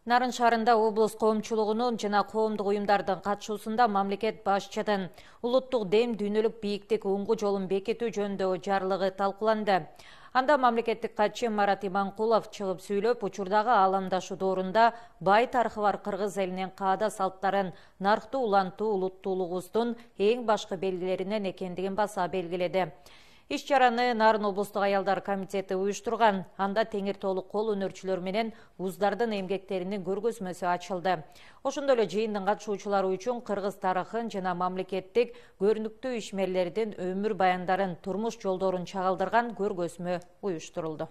Нарын шаарында облус коомчулугунун жана коомдук уюмдардын катышуусунда мамлекет башчынын улуттук дем дүйнөлүк бийиктик уңгу жолун бекитүү жөнүндөгү жарлыгы талкууланды. Анда мамлекеттик катчы Марат Иманкулов чыгып сүйлөп, учурдагы ааламдашуу доорунда бай тарыхы бар кыргыз элинин каада салттарын нарктуу улантуу улуттуулугубуздун эң башкы белгилеринен экендигин баса белгиледи. Иш чараны Нарын облустук аялдар комитети уюштурган. Анда теңир толук кол өнөрчүлөр менен уздардын эмгектеринин көргөзмөсү ачылды. Ошондой эле жыйындын катышуучулары үчүн кыргыз тарыхын жана мамлекеттик көрүнүктүү ишмерлердин өмүр баяндарын, турмуш жолдорун чагылдырган көргөзмө уюштурулду.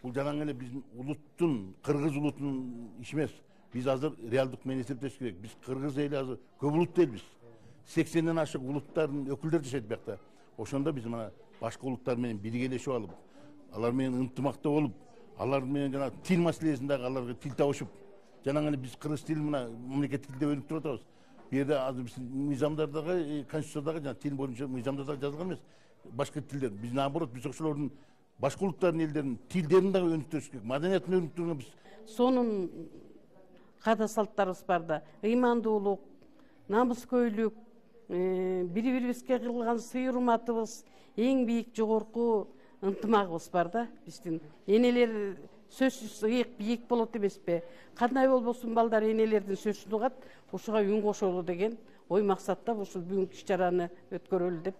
Бул жанагы эле биздин улуттун, кыргыз улутунун иши эмес. Биз азыр реалдык менен эсептеш керек. Биз кыргыз эли азыр көп улуттуу элбиз. 80ден ашык улуттардын өкүлдөрү жашайт биякта. Ошондо биз мына башка улуттар менен биргелешип алып, алар менен ынтымакта болуп, алар менен жана тил маселесинде аларга тил табышып, жанагы эле биз кыргыз тилин мына мамлекеттик тилде өнүктүрүп атабыз. Бу жерде азыр биз мыйзамдардагы, конституциядагы жана тил боюнча мыйзамдарда жазылган эмес. Башка тилдер, биз наоборот, биз ошолордун башка улуттардын элдеринин тилдерин дагы өнүктүрүш керек, маданиятын өнүктүргөн биз. Сонун каада салттарыбыз бар да, ыймандуулук, намыскөйлүк, бири-бирибизге кылган сый урматыбыз, эң бийик жогорку ынтымагыбыз бар да. Биздин энелер сөзсүз ыйык бийик болот эмеспи? Кандай болбосун балдар энелердин сөзүн угат, ушуга үн кошолу деген ой максатта ушул бүгүнкү иш чараны өткөрөлү деп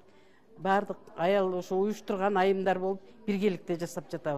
баардык аял ошо уюштурган айымдар болуп биргеликте жасап жатабыз.